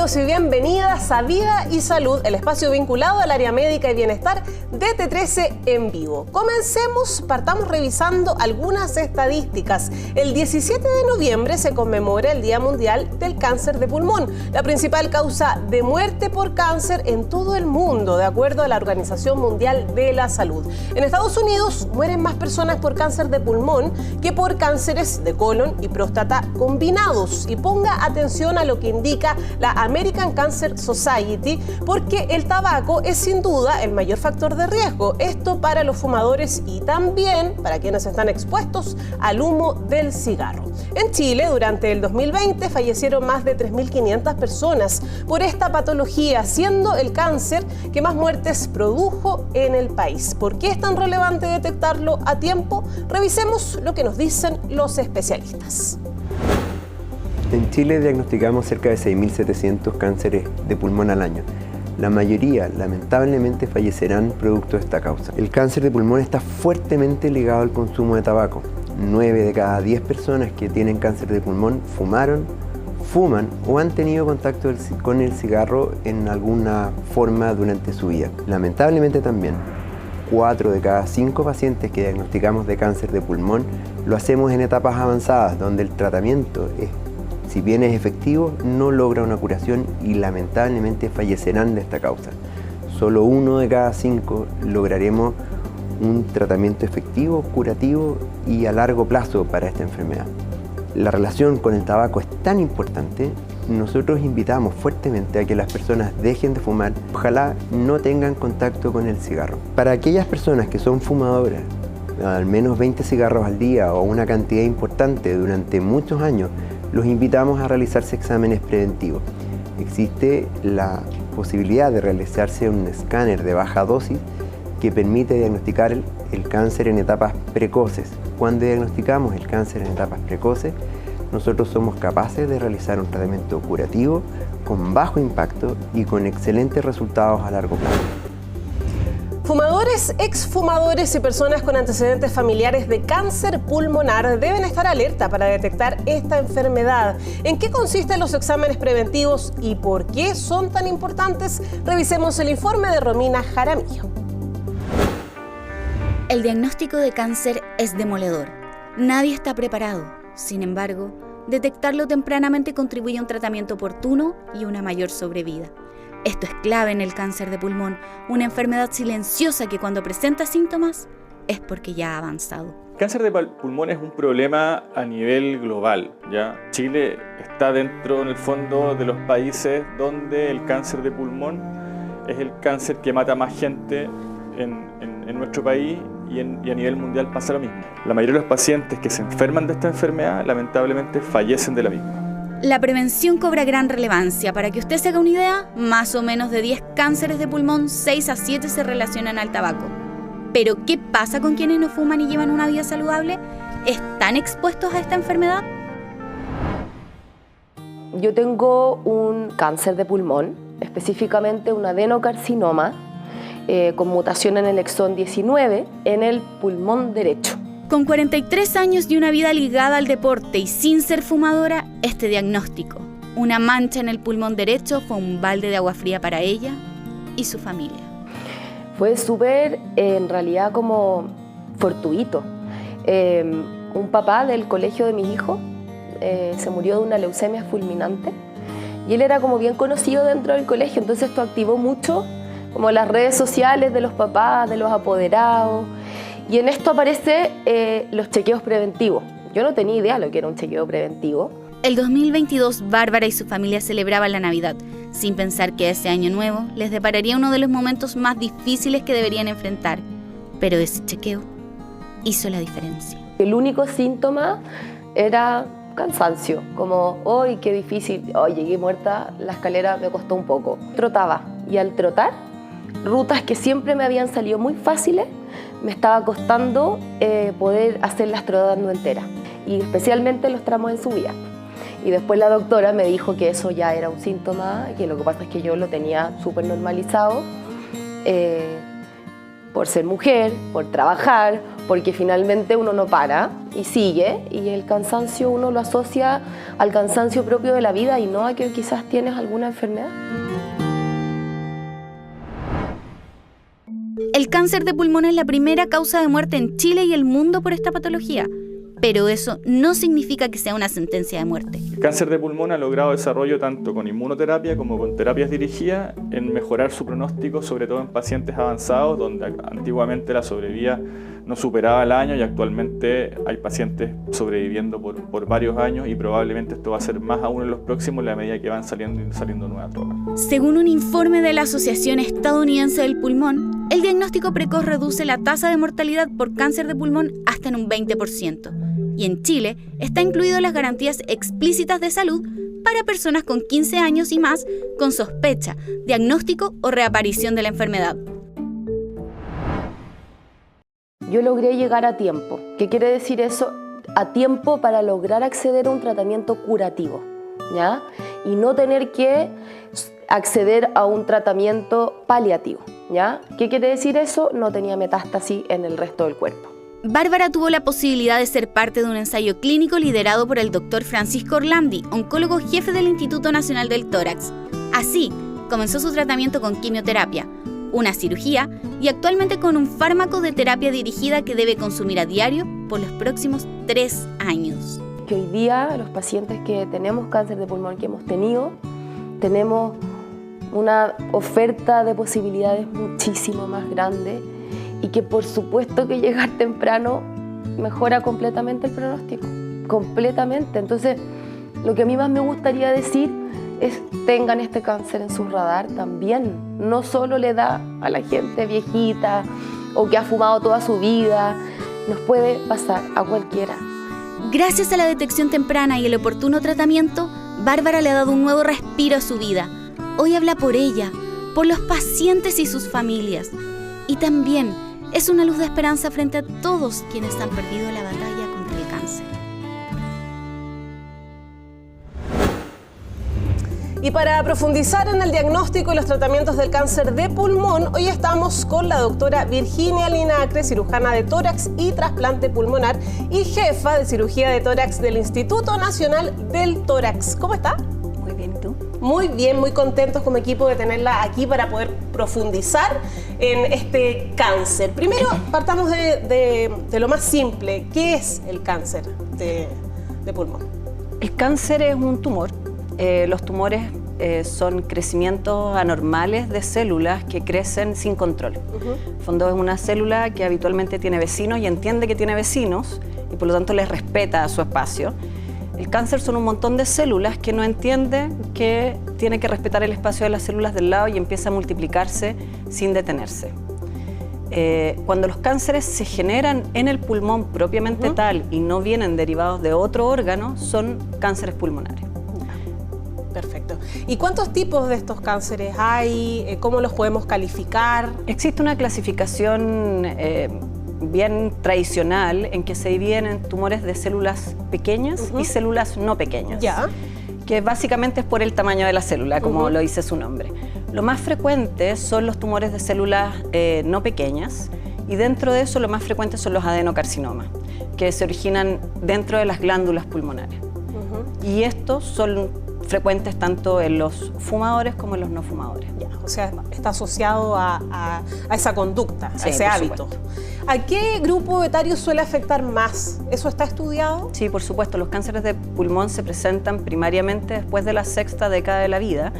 Bienvenidos y bienvenidas a Vida y Salud, el espacio vinculado al área médica y bienestar de T13 en vivo. Comencemos, partamos revisando algunas estadísticas. El 17 de noviembre se conmemora el Día Mundial del Cáncer de Pulmón, la principal causa de muerte por cáncer en todo el mundo, de acuerdo a la Organización Mundial de la Salud. En Estados Unidos mueren más personas por cáncer de pulmón que por cánceres de colon y próstata combinados. Y ponga atención a lo que indica la American Cancer Society, porque el tabaco es sin duda el mayor factor de riesgo. Esto para los fumadores y también para quienes están expuestos al humo del cigarro. En Chile, durante el 2020, fallecieron más de 3.500 personas por esta patología, siendo el cáncer que más muertes produjo en el país. ¿Por qué es tan relevante detectarlo a tiempo? Revisemos lo que nos dicen los especialistas. En Chile diagnosticamos cerca de 6.700 cánceres de pulmón al año. La mayoría, lamentablemente, fallecerán producto de esta causa. El cáncer de pulmón está fuertemente ligado al consumo de tabaco. 9 de cada 10 personas que tienen cáncer de pulmón fumaron, fuman o han tenido contacto con el cigarro en alguna forma durante su vida. Lamentablemente también, 4 de cada 5 pacientes que diagnosticamos de cáncer de pulmón lo hacemos en etapas avanzadas, donde el tratamiento si bien es efectivo, no logra una curación y lamentablemente fallecerán de esta causa. Solo 1 de cada 5 lograremos un tratamiento efectivo, curativo y a largo plazo para esta enfermedad. La relación con el tabaco es tan importante, nosotros invitamos fuertemente a que las personas dejen de fumar, ojalá no tengan contacto con el cigarro. Para aquellas personas que son fumadoras, al menos 20 cigarros al día o una cantidad importante durante muchos años, los invitamos a realizarse exámenes preventivos. Existe la posibilidad de realizarse un escáner de baja dosis que permite diagnosticar el cáncer en etapas precoces. Cuando diagnosticamos el cáncer en etapas precoces, nosotros somos capaces de realizar un tratamiento curativo con bajo impacto y con excelentes resultados a largo plazo. Fumadores, exfumadores y personas con antecedentes familiares de cáncer pulmonar deben estar alerta para detectar esta enfermedad. ¿En qué consisten los exámenes preventivos y por qué son tan importantes? Revisemos el informe de Romina Jaramillo. El diagnóstico de cáncer es demoledor. Nadie está preparado. Sin embargo, detectarlo tempranamente contribuye a un tratamiento oportuno y una mayor sobrevida. Esto es clave en el cáncer de pulmón, una enfermedad silenciosa que cuando presenta síntomas es porque ya ha avanzado. El cáncer de pulmón es un problema a nivel global, ¿ya? Chile está dentro, en el fondo, de los países donde el cáncer de pulmón es el cáncer que mata más gente en nuestro país y a nivel mundial pasa lo mismo. La mayoría de los pacientes que se enferman de esta enfermedad, lamentablemente, fallecen de la misma. La prevención cobra gran relevancia. Para que usted se haga una idea, más o menos de 10 cánceres de pulmón, 6 a 7 se relacionan al tabaco. Pero, ¿qué pasa con quienes no fuman y llevan una vida saludable? ¿Están expuestos a esta enfermedad? Yo tengo un cáncer de pulmón, específicamente un adenocarcinoma, con mutación en el exón 19 en el pulmón derecho. Con 43 años y una vida ligada al deporte y sin ser fumadora, este diagnóstico, una mancha en el pulmón derecho, fue un balde de agua fría para ella y su familia. Fue súper, en realidad, como fortuito. Un papá del colegio de mis hijos se murió de una leucemia fulminante y él era como bien conocido dentro del colegio, entonces esto activó mucho como las redes sociales de los papás, de los apoderados. Y en esto aparecen los chequeos preventivos. Yo no tenía idea de lo que era un chequeo preventivo. El 2022, Bárbara y su familia celebraban la Navidad, sin pensar que ese año nuevo les depararía uno de los momentos más difíciles que deberían enfrentar. Pero ese chequeo hizo la diferencia. El único síntoma era cansancio, como, ¡ay, qué difícil! ¡Ay, llegué muerta! La escalera me costó un poco. Trotaba, y al trotar, rutas que siempre me habían salido muy fáciles, me estaba costando poder hacerlas trotando enteras, y especialmente los tramos en subida. Y después la doctora me dijo que eso ya era un síntoma, que lo que pasa es que yo lo tenía súper normalizado, por ser mujer, por trabajar, porque finalmente uno no para y sigue, y el cansancio uno lo asocia al cansancio propio de la vida y no a que quizás tienes alguna enfermedad. El cáncer de pulmón es la primera causa de muerte en Chile y el mundo por esta patología, pero eso no significa que sea una sentencia de muerte. El cáncer de pulmón ha logrado desarrollo tanto con inmunoterapia como con terapias dirigidas en mejorar su pronóstico, sobre todo en pacientes avanzados, donde antiguamente la sobrevida no superaba el año y actualmente hay pacientes sobreviviendo por varios años y probablemente esto va a ser más aún en los próximos a medida que van saliendo nuevas drogas. Según un informe de la Asociación Estadounidense del Pulmón, el diagnóstico precoz reduce la tasa de mortalidad por cáncer de pulmón hasta en un 20%. Y en Chile está incluido en las garantías explícitas de salud para personas con 15 años y más con sospecha, diagnóstico o reaparición de la enfermedad. Yo logré llegar a tiempo. ¿Qué quiere decir eso? A tiempo para lograr acceder a un tratamiento curativo, ¿ya? Y no tener que acceder a un tratamiento paliativo, ¿ya? ¿Qué quiere decir eso? No tenía metástasis en el resto del cuerpo. Bárbara tuvo la posibilidad de ser parte de un ensayo clínico liderado por el Dr. Francisco Orlandi, oncólogo jefe del Instituto Nacional del Tórax. Así, comenzó su tratamiento con quimioterapia, una cirugía y actualmente con un fármaco de terapia dirigida que debe consumir a diario por los próximos 3 años. Que hoy día los pacientes que tenemos cáncer de pulmón, que hemos tenido, tenemos una oferta de posibilidades muchísimo más grande y que por supuesto que llegar temprano mejora completamente el pronóstico, completamente. Entonces, lo que a mí más me gustaría decir es tengan este cáncer en su radar también. No solo le da a la gente viejita o que ha fumado toda su vida, nos puede pasar a cualquiera. Gracias a la detección temprana y el oportuno tratamiento, Bárbara le ha dado un nuevo respiro a su vida. Hoy habla por ella, por los pacientes y sus familias. Y también es una luz de esperanza frente a todos quienes han perdido la batalla contra el cáncer. Y para profundizar en el diagnóstico y los tratamientos del cáncer de pulmón, hoy estamos con la doctora Virginia Linacre, cirujana de tórax y trasplante pulmonar y jefa de cirugía de tórax del Instituto Nacional del Tórax. ¿Cómo está? Muy bien, ¿y tú? Muy bien, muy contentos como equipo de tenerla aquí para poder profundizar en este cáncer. Primero, partamos de lo más simple. ¿Qué es el cáncer de pulmón? El cáncer es un tumor. Los tumores son crecimientos anormales de células que crecen sin control. En el fondo es una célula que habitualmente tiene vecinos y entiende que tiene vecinos y por lo tanto les respeta su espacio. El cáncer son un montón de células que no entienden que tiene que respetar el espacio de las células del lado y empieza a multiplicarse sin detenerse. Cuando los cánceres se generan en el pulmón propiamente tal y no vienen derivados de otro órgano, son cánceres pulmonares. Perfecto. ¿Y cuántos tipos de estos cánceres hay? ¿Cómo los podemos calificar? Existe una clasificación bien tradicional en que se dividen en tumores de células pequeñas y células no pequeñas. Ya. Que básicamente es por el tamaño de la célula, como lo dice su nombre. Lo más frecuente son los tumores de células no pequeñas y dentro de eso lo más frecuente son los adenocarcinomas, que se originan dentro de las glándulas pulmonares. Y estos son frecuentes tanto en los fumadores como en los no fumadores. Ya, o sea, está asociado a esa conducta, Sí, a ese por hábito. supuesto. ¿A qué grupo etario suele afectar más? ¿Eso está estudiado? Sí, por supuesto, los cánceres de pulmón se presentan primariamente después de la 6ª década de la vida,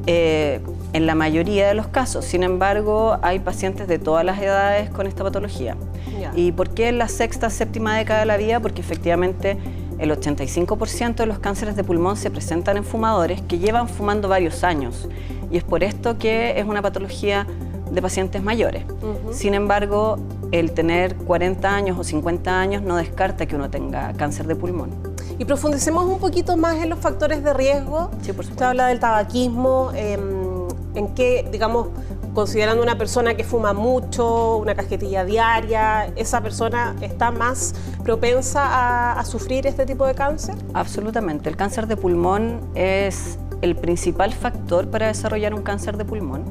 en la mayoría de los casos. Sin embargo, hay pacientes de todas las edades con esta patología. Ya. ¿Y por qué en la 6ª, 7ª década de la vida? Porque efectivamente el 85% de los cánceres de pulmón se presentan en fumadores que llevan fumando varios años. Y es por esto que es una patología de pacientes mayores. Sin embargo, el tener 40 años o 50 años no descarta que uno tenga cáncer de pulmón. Y profundicemos un poquito más en los factores de riesgo. Sí, por supuesto. Usted habla del tabaquismo, en qué, digamos, considerando una persona que fuma mucho, una cajetilla diaria, ¿esa persona está más propensa a sufrir este tipo de cáncer? Absolutamente. El cáncer de pulmón es el principal factor para desarrollar un cáncer de pulmón.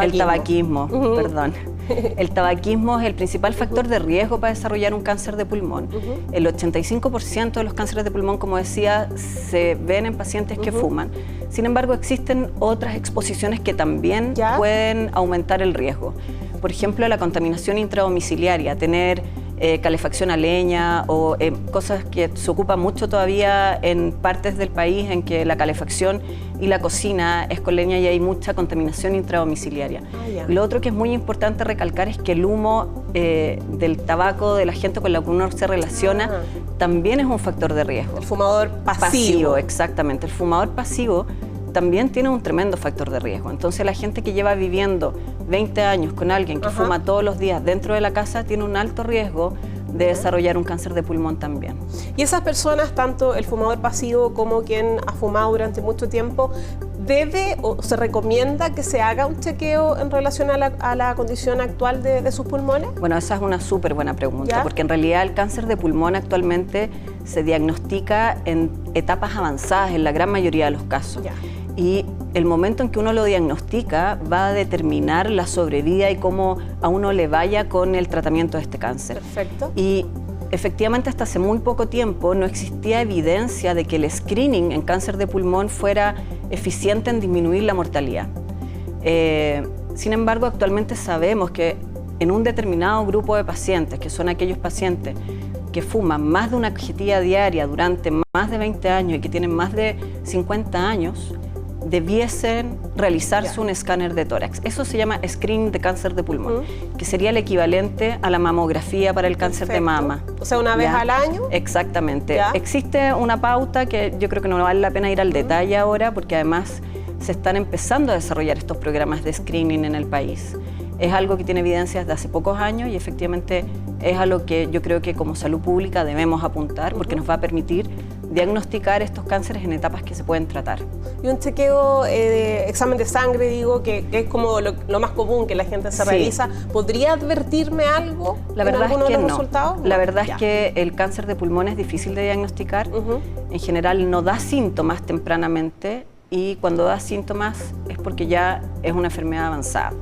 El tabaquismo, perdón. El tabaquismo es el principal factor de riesgo para desarrollar un cáncer de pulmón. El 85% de los cánceres de pulmón, como decía, se ven en pacientes que fuman. Sin embargo, existen otras exposiciones que también pueden aumentar el riesgo. Por ejemplo, la contaminación intradomiciliaria, tener calefacción a leña o cosas que se ocupan mucho todavía en partes del país en que la calefacción y la cocina es con leña y hay mucha contaminación intradomiciliaria. Lo otro que es muy importante recalcar es que el humo del tabaco de la gente con la que uno se relaciona también es un factor de riesgo. El fumador pasivo. Exactamente. El fumador pasivo también tiene un tremendo factor de riesgo. Entonces la gente que lleva viviendo 20 años con alguien que fuma todos los días dentro de la casa tiene un alto riesgo de desarrollar un cáncer de pulmón también. Y esas personas, tanto el fumador pasivo como quien ha fumado durante mucho tiempo, ¿debe o se recomienda que se haga un chequeo en relación a la condición actual de sus pulmones? Bueno, esa es una súper buena pregunta, porque en realidad el cáncer de pulmón actualmente se diagnostica en etapas avanzadas en la gran mayoría de los casos. Y el momento en que uno lo diagnostica va a determinar la sobrevida y cómo a uno le vaya con el tratamiento de este cáncer. Perfecto. Y efectivamente hasta hace muy poco tiempo no existía evidencia de que el screening en cáncer de pulmón fuera eficiente en disminuir la mortalidad. Sin embargo, actualmente sabemos que en un determinado grupo de pacientes, que son aquellos pacientes que fuman más de una cajetilla diaria durante más de 20 años y que tienen más de 50 años, debiesen realizarse un escáner de tórax. Eso se llama screening de cáncer de pulmón, que sería el equivalente a la mamografía para el cáncer de mama. O sea, una vez al año. Exactamente. Existe una pauta que yo creo que no vale la pena ir al detalle ahora, porque además se están empezando a desarrollar estos programas de screening en el país. Es algo que tiene evidencia desde hace pocos años y efectivamente es a lo que yo creo que como salud pública debemos apuntar, porque nos va a permitir diagnosticar estos cánceres en etapas que se pueden tratar. Y un chequeo de examen de sangre, digo, que es como lo más común que la gente se realiza, ¿podría advertirme algo la verdad en alguno es que de los no. resultados? La verdad es que el cáncer de pulmón es difícil de diagnosticar. En general no da síntomas tempranamente y cuando da síntomas es porque ya es una enfermedad avanzada.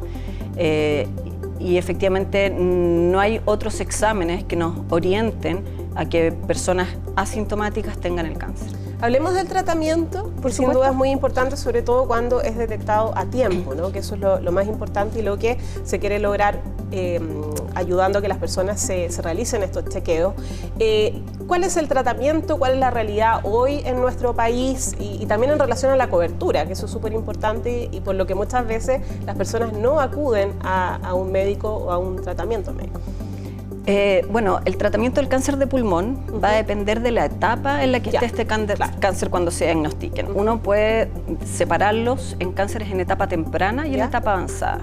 Y efectivamente no hay otros exámenes que nos orienten a que personas asintomáticas tengan el cáncer. Hablemos del tratamiento, porque sin duda es muy importante, sobre todo cuando es detectado a tiempo, ¿no? Que eso es lo más importante y lo que se quiere lograr ayudando a que las personas se realicen estos chequeos. ¿Cuál es el tratamiento? ¿Cuál es la realidad hoy en nuestro país? Y también en relación a la cobertura, que eso es súper importante y por lo que muchas veces las personas no acuden a un médico o a un tratamiento médico. Bueno, el tratamiento del cáncer de pulmón va a depender de la etapa en la que esté este cáncer cuando se diagnostiquen. Uno puede separarlos en cánceres en etapa temprana y en etapa avanzada.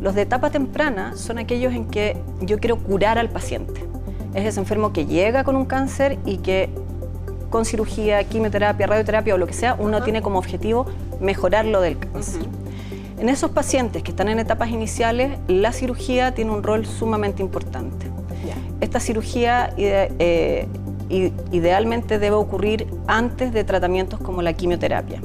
Los de etapa temprana son aquellos en que yo quiero curar al paciente. Es ese enfermo que llega con un cáncer y que con cirugía, quimioterapia, radioterapia o lo que sea, uno tiene como objetivo mejorarlo del cáncer. En esos pacientes que están en etapas iniciales, la cirugía tiene un rol sumamente importante. Esta cirugía idealmente debe ocurrir antes de tratamientos como la quimioterapia.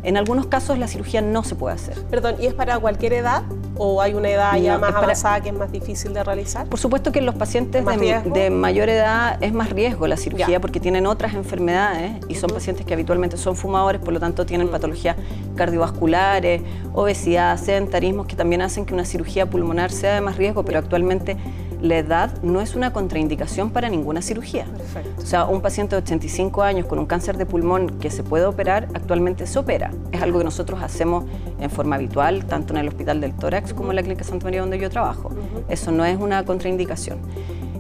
En algunos casos la cirugía no se puede hacer. Perdón, ¿y es para cualquier edad o hay una edad ya más avanzada que es más difícil de realizar? Por supuesto que en los pacientes de mayor edad es más riesgo la cirugía porque tienen otras enfermedades y son pacientes que habitualmente son fumadores, por lo tanto tienen patologías cardiovasculares, obesidad, sedentarismo, que también hacen que una cirugía pulmonar sea de más riesgo, pero actualmente la edad no es una contraindicación para ninguna cirugía. Perfecto. O sea, un paciente de 85 años con un cáncer de pulmón que se puede operar, actualmente se opera. Es algo que nosotros hacemos en forma habitual, tanto en el Hospital del Tórax como en la Clínica Santa María donde yo trabajo. Eso no es una contraindicación.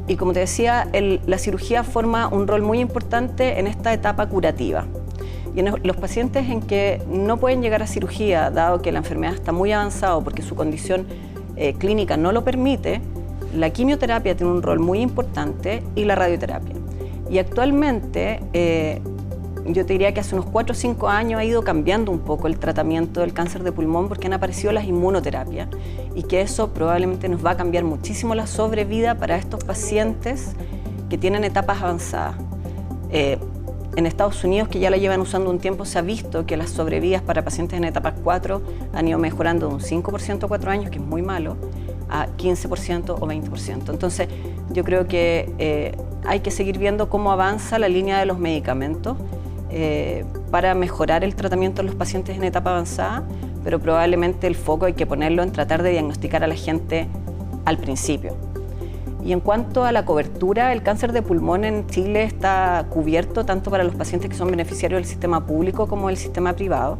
Y como te decía, la cirugía forma un rol muy importante en esta etapa curativa. Y en los pacientes en que no pueden llegar a cirugía, dado que la enfermedad está muy avanzada o porque su condición clínica no lo permite, la quimioterapia tiene un rol muy importante y la radioterapia. Y actualmente, yo te diría que hace unos 4 o 5 años ha ido cambiando un poco el tratamiento del cáncer de pulmón porque han aparecido las inmunoterapias y que eso probablemente nos va a cambiar muchísimo la sobrevida para estos pacientes que tienen etapas avanzadas. En Estados Unidos, que ya la llevan usando un tiempo, se ha visto que las sobrevidas para pacientes en etapas 4 han ido mejorando de un 5% a 4 años, que es muy malo, a 15% o 20%. Entonces, yo creo que hay que seguir viendo cómo avanza la línea de los medicamentos para mejorar el tratamiento de los pacientes en etapa avanzada, pero probablemente el foco hay que ponerlo en tratar de diagnosticar a la gente al principio. Y en cuanto a la cobertura, el cáncer de pulmón en Chile está cubierto tanto para los pacientes que son beneficiarios del sistema público como del sistema privado.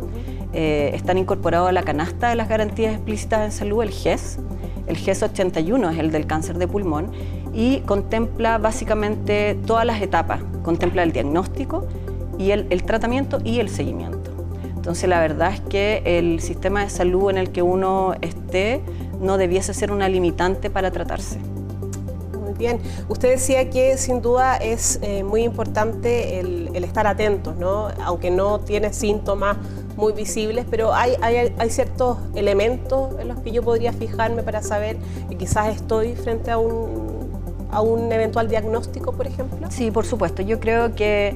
Están incorporados a la canasta de las garantías explícitas en salud, el GES. El GES 81 es el del cáncer de pulmón y contempla básicamente todas las etapas. Contempla el diagnóstico, y el tratamiento y el seguimiento. Entonces, la verdad es que el sistema de salud en el que uno esté no debiese ser una limitante para tratarse. Muy bien. Usted decía que sin duda es muy importante el estar atentos, ¿no? Aunque no tiene síntomas muy visibles, pero hay ciertos elementos en los que yo podría fijarme para saber que quizás estoy frente a un eventual diagnóstico, por ejemplo. Sí, por supuesto. Yo creo que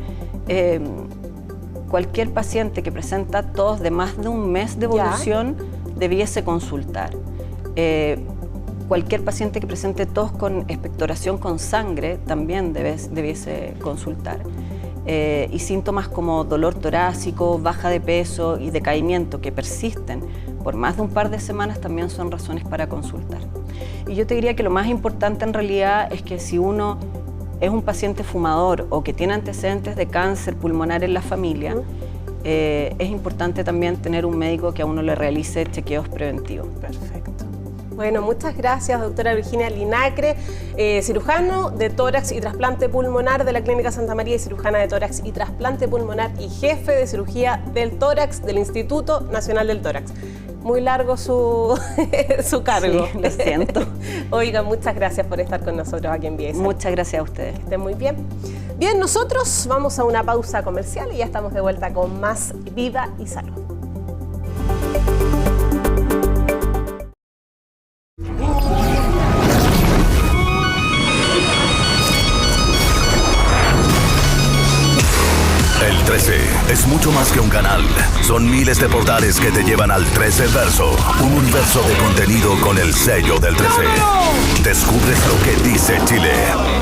cualquier paciente que presenta tos de más de un mes de evolución debiese consultar. Cualquier paciente que presente tos con expectoración con sangre también debiese consultar. Y síntomas como dolor torácico, baja de peso y decaimiento que persisten por más de un par de semanas también son razones para consultar. Y yo te diría que lo más importante en realidad es que si uno es un paciente fumador o que tiene antecedentes de cáncer pulmonar en la familia, es importante también tener un médico que a uno le realice chequeos preventivos. Perfecto. Bueno, muchas gracias, doctora Virginia Linacre, cirujano de tórax y trasplante pulmonar de la Clínica Santa María y cirujana de tórax y trasplante pulmonar y jefe de cirugía del tórax del Instituto Nacional del Tórax. Muy largo su cargo. Sí, lo siento. Oiga, muchas gracias por estar con nosotros aquí en Vía y Salud. Muchas gracias a ustedes. Que estén muy bien. Bien, nosotros vamos a una pausa comercial y ya estamos de vuelta con más Vida y Salud. El 13 es mucho más que un canal. Son miles de portales que te llevan al 13 Verso. Un universo de contenido con el sello del 13. Descubres lo que dice Chile.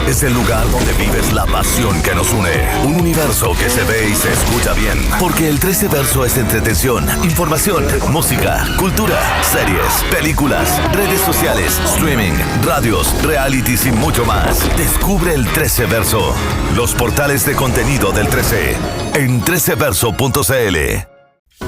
Es el lugar donde vives la pasión que nos une. Un universo que se ve y se escucha bien. Porque el 13 Verso es entretención, información, música, cultura, series, películas, redes sociales, streaming, radios, realities y mucho más. Descubre el 13 Verso. Los portales de contenido del 13 en 13verso.cl.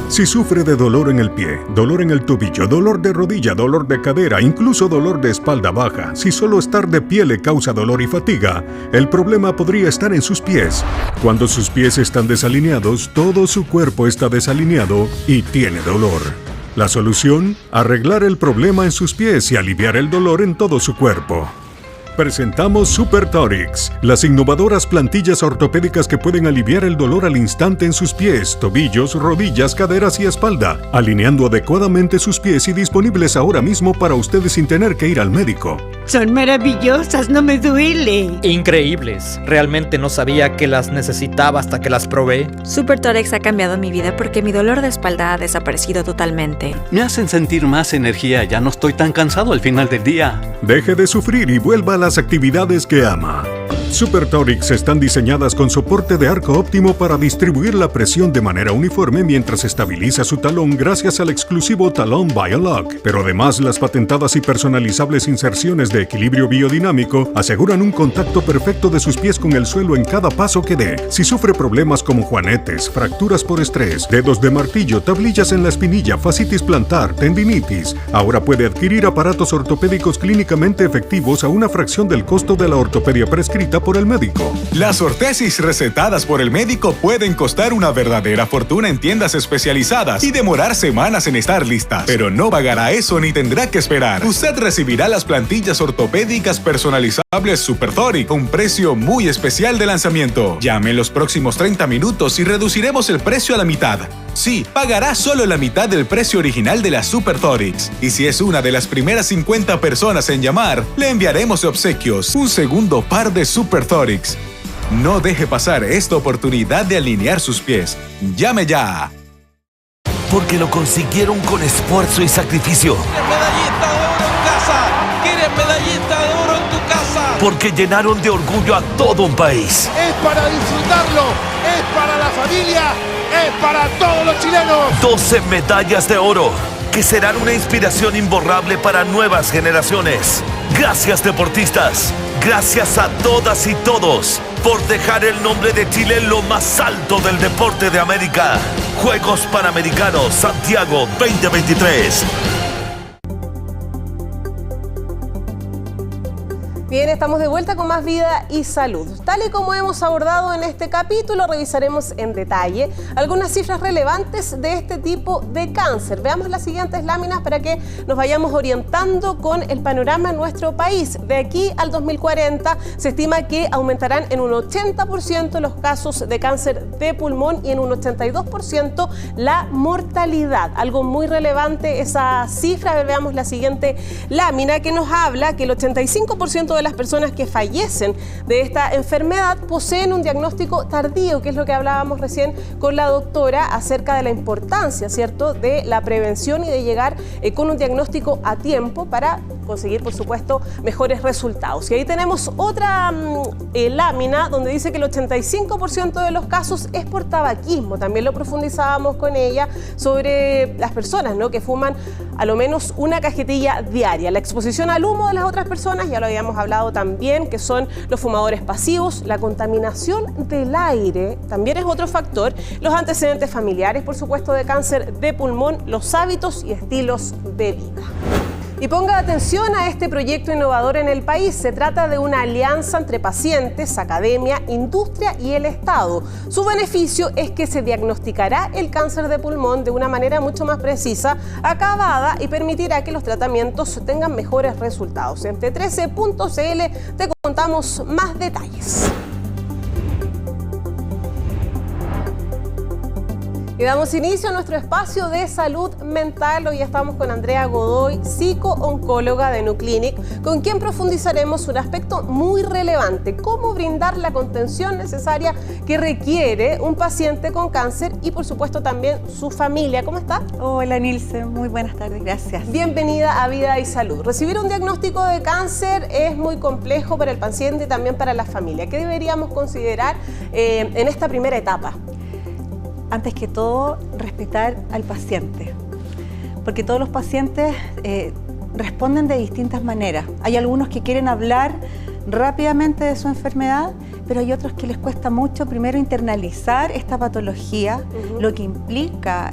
Si sufre de dolor en el pie, dolor en el tobillo, dolor de rodilla, dolor de cadera, incluso dolor de espalda baja, si solo estar de pie le causa dolor y fatiga, el problema podría estar en sus pies. Cuando sus pies están desalineados, todo su cuerpo está desalineado y tiene dolor. La solución: arreglar el problema en sus pies y aliviar el dolor en todo su cuerpo. Presentamos Super Torix, las innovadoras plantillas ortopédicas que pueden aliviar el dolor al instante en sus pies, tobillos, rodillas, caderas y espalda, alineando adecuadamente sus pies y disponibles ahora mismo para ustedes sin tener que ir al médico. Son maravillosas, no me duele. Increíbles, realmente no sabía que las necesitaba hasta que las probé. Super Torex ha cambiado mi vida porque mi dolor de espalda ha desaparecido totalmente. Me hacen sentir más energía, ya no estoy tan cansado al final del día. Deje de sufrir y vuelva a las actividades que ama. Super Torix están diseñadas con soporte de arco óptimo para distribuir la presión de manera uniforme mientras estabiliza su talón gracias al exclusivo talón Biolock. Pero además, las patentadas y personalizables inserciones de equilibrio biodinámico aseguran un contacto perfecto de sus pies con el suelo en cada paso que dé. Si sufre problemas como juanetes, fracturas por estrés, dedos de martillo, tablillas en la espinilla, fascitis plantar, tendinitis, ahora puede adquirir aparatos ortopédicos clínicamente efectivos a una fracción del costo de la ortopedia prescrita por el médico. Las ortesis recetadas por el médico pueden costar una verdadera fortuna en tiendas especializadas y demorar semanas en estar listas. Pero no pagará eso ni tendrá que esperar. Usted recibirá las plantillas ortopédicas personalizables Super Torix a un precio muy especial de lanzamiento. Llame en los próximos 30 minutos y reduciremos el precio a la mitad. Sí, pagará solo la mitad del precio original de la Super Torix. Y si es una de las primeras 50 personas en llamar, le enviaremos de obsequios un segundo par de Super Torix. No deje pasar esta oportunidad de alinear sus pies. Llame ya. Porque lo consiguieron con esfuerzo y sacrificio. ¡Medallista de oro en casa! ¿Quieres medallista de oro en tu casa? Porque llenaron de orgullo a todo un país. Es para disfrutarlo, es para la familia, es para todos los chilenos. 12 medallas de oro, que serán una inspiración imborrable para nuevas generaciones. Gracias, deportistas. Gracias a todas y todos por dejar el nombre de Chile en lo más alto del deporte de América. Juegos Panamericanos Santiago 2023. Bien, estamos de vuelta con más vida y salud. Tal y como hemos abordado en este capítulo, revisaremos en detalle algunas cifras relevantes de este tipo de cáncer. Veamos las siguientes láminas para que nos vayamos orientando con el panorama en nuestro país. De aquí al 2040 se estima que aumentarán en un 80% los casos de cáncer de pulmón y en un 82% la mortalidad. Algo muy relevante esa cifra. Veamos la siguiente lámina que nos habla que el 85% de las personas que fallecen de esta enfermedad poseen un diagnóstico tardío, que es lo que hablábamos recién con la doctora acerca de la importancia, ¿cierto?, de la prevención y de llegar con un diagnóstico a tiempo para conseguir, por supuesto, mejores resultados. Y ahí tenemos otra lámina donde dice que el 85% de los casos es por tabaquismo. También lo profundizábamos con ella sobre las personas, ¿no?, que fuman a lo menos una cajetilla diaria. La exposición al humo de las otras personas, ya lo habíamos hablado también, que son los fumadores pasivos. La contaminación del aire también es otro factor. Los antecedentes familiares, por supuesto, de cáncer de pulmón, los hábitos y estilos de vida. Y ponga atención a este proyecto innovador en el país. Se trata de una alianza entre pacientes, academia, industria y el Estado. Su beneficio es que se diagnosticará el cáncer de pulmón de una manera mucho más precisa, acabada, y permitirá que los tratamientos tengan mejores resultados. En T13.cl te contamos más detalles. Y damos inicio a nuestro espacio de salud mental. Hoy estamos con Andrea Godoy, psico-oncóloga de Nuclinic, con quien profundizaremos un aspecto muy relevante: cómo brindar la contención necesaria que requiere un paciente con cáncer y, por supuesto, también su familia. ¿Cómo está? Hola, Nilce. Muy buenas tardes. Gracias. Bienvenida a Vida y Salud. Recibir un diagnóstico de cáncer es muy complejo para el paciente y también para la familia. ¿Qué deberíamos considerar en esta primera etapa? Antes que todo, respetar al paciente, porque todos los pacientes responden de distintas maneras. Hay algunos que quieren hablar rápidamente de su enfermedad, pero hay otros que les cuesta mucho primero internalizar esta patología, lo que implica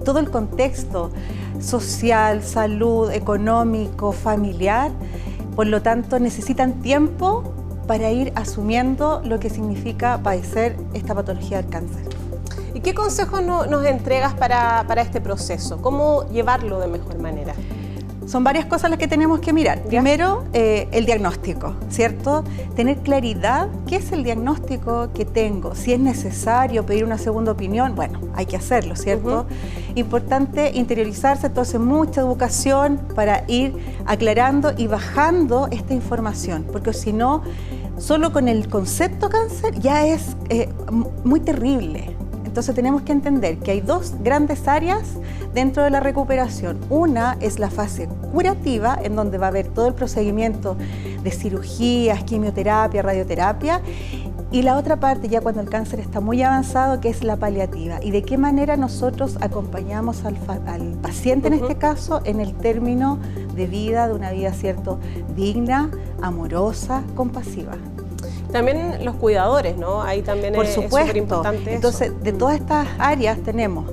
todo el contexto social, salud, económico, familiar. Por lo tanto, necesitan tiempo para ir asumiendo lo que significa padecer esta patología del cáncer. ¿Y qué consejos nos entregas para este proceso? ¿Cómo llevarlo de mejor manera? Son varias cosas las que tenemos que mirar. ¿Ya? Primero, el diagnóstico, ¿cierto? Tener claridad qué es el diagnóstico que tengo. Si es necesario pedir una segunda opinión, bueno, hay que hacerlo, ¿cierto? Importante interiorizarse, entonces mucha educación para ir aclarando y bajando esta información, porque si no, solo con el concepto cáncer ya es muy terrible. Entonces tenemos que entender que hay dos grandes áreas dentro de la recuperación. Una es la fase curativa, en donde va a haber todo el procedimiento de cirugías, quimioterapia, radioterapia, y la otra parte ya cuando el cáncer está muy avanzado, que es la paliativa. Y de qué manera nosotros acompañamos al paciente, en este caso, en el término de vida, de una vida, ¿cierto?, digna, amorosa, compasiva. También los cuidadores, ¿no? Ahí también por es supuesto. súper importante. Entonces, de todas estas áreas tenemos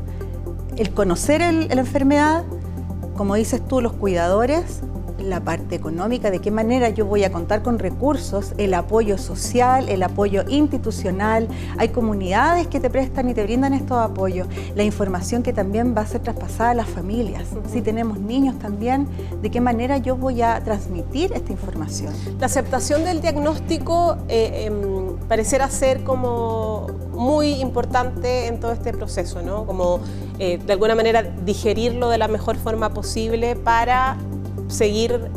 el conocer la enfermedad, como dices tú, los cuidadores, la parte económica, de qué manera yo voy a contar con recursos, el apoyo social, el apoyo institucional. Hay comunidades que te prestan y te brindan estos apoyos. La información que también va a ser traspasada a las familias. Si tenemos niños también, de qué manera yo voy a transmitir esta información. La aceptación del diagnóstico pareciera ser como muy importante en todo este proceso, ¿no? Como de alguna manera digerirlo de la mejor forma posible para seguir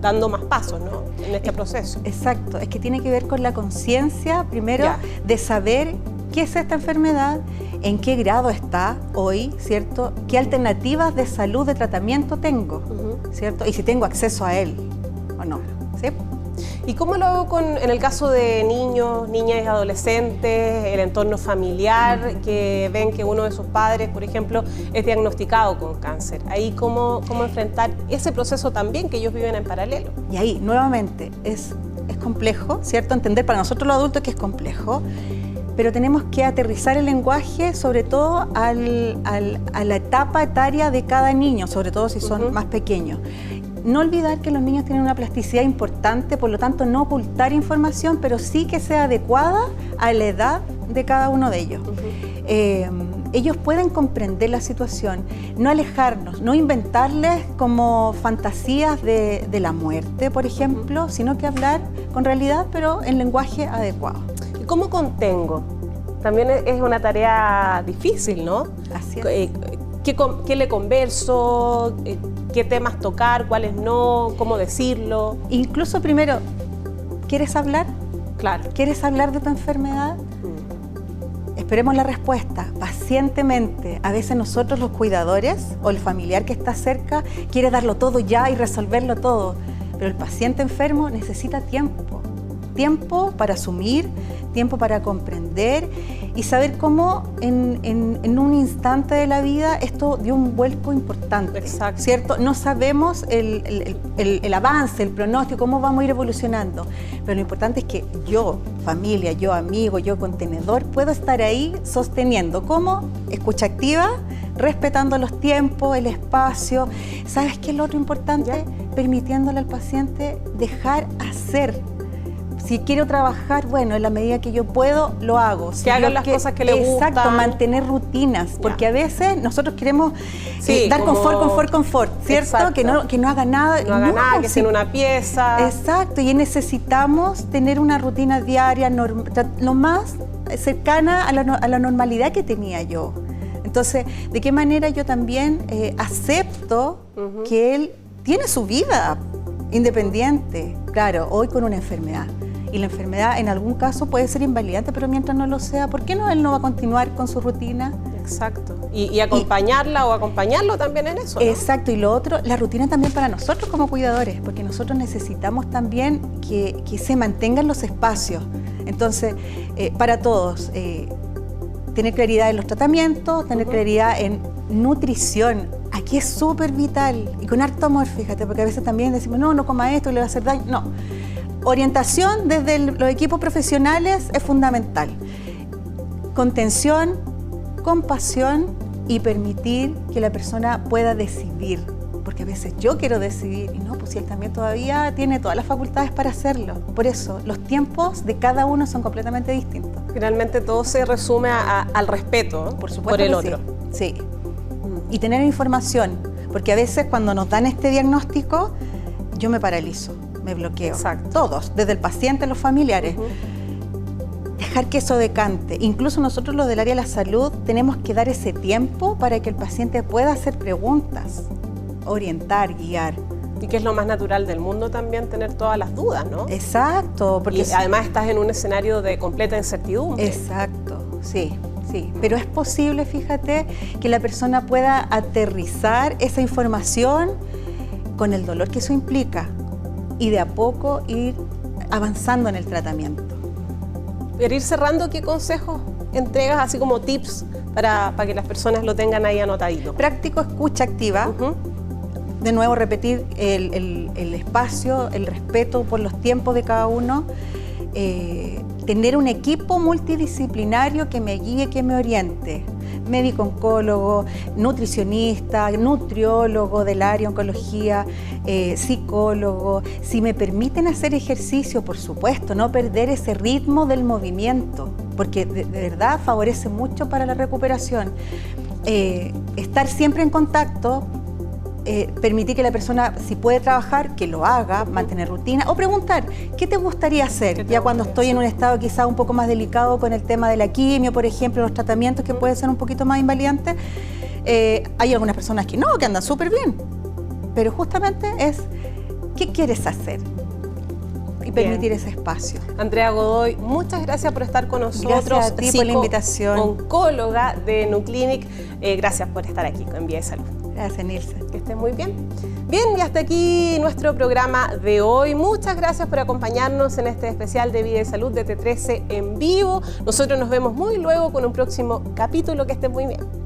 dando más pasos, ¿no? en este proceso. Exacto, es que tiene que ver con la conciencia, primero, de saber qué es esta enfermedad, en qué grado está hoy, ¿cierto? ¿Qué alternativas de salud, de tratamiento tengo, ¿cierto? Y si tengo acceso a él o no, ¿sí? ¿Y cómo lo hago en el caso de niños, niñas y adolescentes, el entorno familiar, que ven que uno de sus padres, por ejemplo, es diagnosticado con cáncer? Ahí, ¿cómo enfrentar ese proceso también que ellos viven en paralelo? Y ahí, nuevamente, es complejo, ¿cierto? Entender para nosotros los adultos que es complejo, pero tenemos que aterrizar el lenguaje, sobre todo a la etapa etaria de cada niño, sobre todo si son más pequeños. No olvidar que los niños tienen una plasticidad importante, por lo tanto no ocultar información, pero sí que sea adecuada a la edad de cada uno de ellos. Ellos pueden comprender la situación, no alejarnos, no inventarles como fantasías de la muerte, por ejemplo, sino que hablar con realidad, pero en lenguaje adecuado. ¿Y cómo contengo? También es una tarea difícil, ¿no? Así es. ¿Qué le converso? ¿Qué temas tocar? ¿Cuáles no? ¿Cómo decirlo? Incluso primero, ¿quieres hablar? Claro. ¿Quieres hablar de tu enfermedad? Esperemos la respuesta, pacientemente. A veces nosotros los cuidadores o el familiar que está cerca quiere darlo todo ya y resolverlo todo, pero el paciente enfermo necesita tiempo. Tiempo para asumir, tiempo para comprender y saber cómo en un instante de la vida esto dio un vuelco importante. Exacto. ¿Cierto? No sabemos el avance, el pronóstico, cómo vamos a ir evolucionando, pero lo importante es que yo, familia, yo amigo, yo contenedor, puedo estar ahí sosteniendo. ¿Cómo? Escucha activa, respetando los tiempos, el espacio. ¿Sabes qué es lo otro importante? Permitiéndole al paciente dejar hacer. Si quiero trabajar, bueno, en la medida que yo puedo, lo hago. Si que hagan las cosas que le gustan. Exacto, mantener rutinas, porque a veces nosotros queremos dar confort, ¿cierto? Exacto. Que no haga nada. No haga nada, que sea en una pieza. Exacto, y necesitamos tener una rutina diaria lo más cercana a la normalidad que tenía yo. Entonces, ¿de qué manera yo también acepto que él tiene su vida independiente? Claro, hoy con una enfermedad. Y la enfermedad en algún caso puede ser invalidante, pero mientras no lo sea, ¿por qué no él no va a continuar con su rutina? Exacto. Y acompañarla o acompañarlo también en eso, ¿no? Exacto. Y lo otro, la rutina también para nosotros como cuidadores, porque nosotros necesitamos también que se mantengan los espacios. Entonces, para todos, tener claridad en los tratamientos, tener claridad en nutrición. Aquí es súper vital y con harto amor, fíjate, porque a veces también decimos, no coma esto, le va a hacer daño. No. Orientación desde los equipos profesionales es fundamental. Contención, compasión y permitir que la persona pueda decidir. Porque a veces yo quiero decidir y no, pues si él también todavía tiene todas las facultades para hacerlo. Por eso, los tiempos de cada uno son completamente distintos. Finalmente todo se resume al respeto, ¿no? Por supuesto, por el otro. Sí. Y tener información, porque a veces cuando nos dan este diagnóstico, yo me paralizo, me bloqueo. Exacto. Todos, desde el paciente a los familiares. Dejar que eso decante. Incluso nosotros los del área de la salud tenemos que dar ese tiempo para que el paciente pueda hacer preguntas, orientar, guiar. Y que es lo más natural del mundo también tener todas las dudas, ¿no? Exacto. Porque y además estás en un escenario de completa incertidumbre. Exacto, sí. Sí, pero es posible, fíjate, que la persona pueda aterrizar esa información con el dolor que eso implica y de a poco ir avanzando en el tratamiento. Para ir cerrando, ¿qué consejos entregas, así como tips para que las personas lo tengan ahí anotadito? Práctico, escucha activa. De nuevo, repetir el espacio, el respeto por los tiempos de cada uno. Tener un equipo multidisciplinario que me guíe, que me oriente. Médico oncólogo, nutricionista, nutriólogo del área oncología, psicólogo. Si me permiten hacer ejercicio, por supuesto, no perder ese ritmo del movimiento, porque de verdad favorece mucho para la recuperación. Estar siempre en contacto. Permitir que la persona, si puede trabajar, que lo haga, mantener rutina o preguntar, ¿qué te gustaría hacer? Ya cuando estoy en un estado quizá un poco más delicado con el tema de la quimio, por ejemplo, los tratamientos que pueden ser un poquito más invalidantes, hay algunas personas que no, que andan súper bien, pero justamente es, ¿qué quieres hacer? permitir ese espacio. Andrea Godoy, muchas gracias por estar con nosotros. Gracias a ti por la invitación. Oncóloga de Nuclinic. Gracias por estar aquí con Vía de Salud. Gracias, Nilce. Que estés muy bien. Bien, y hasta aquí nuestro programa de hoy. Muchas gracias por acompañarnos en este especial de Vida y Salud de T13 en vivo. Nosotros nos vemos muy luego con un próximo capítulo. Que estén muy bien.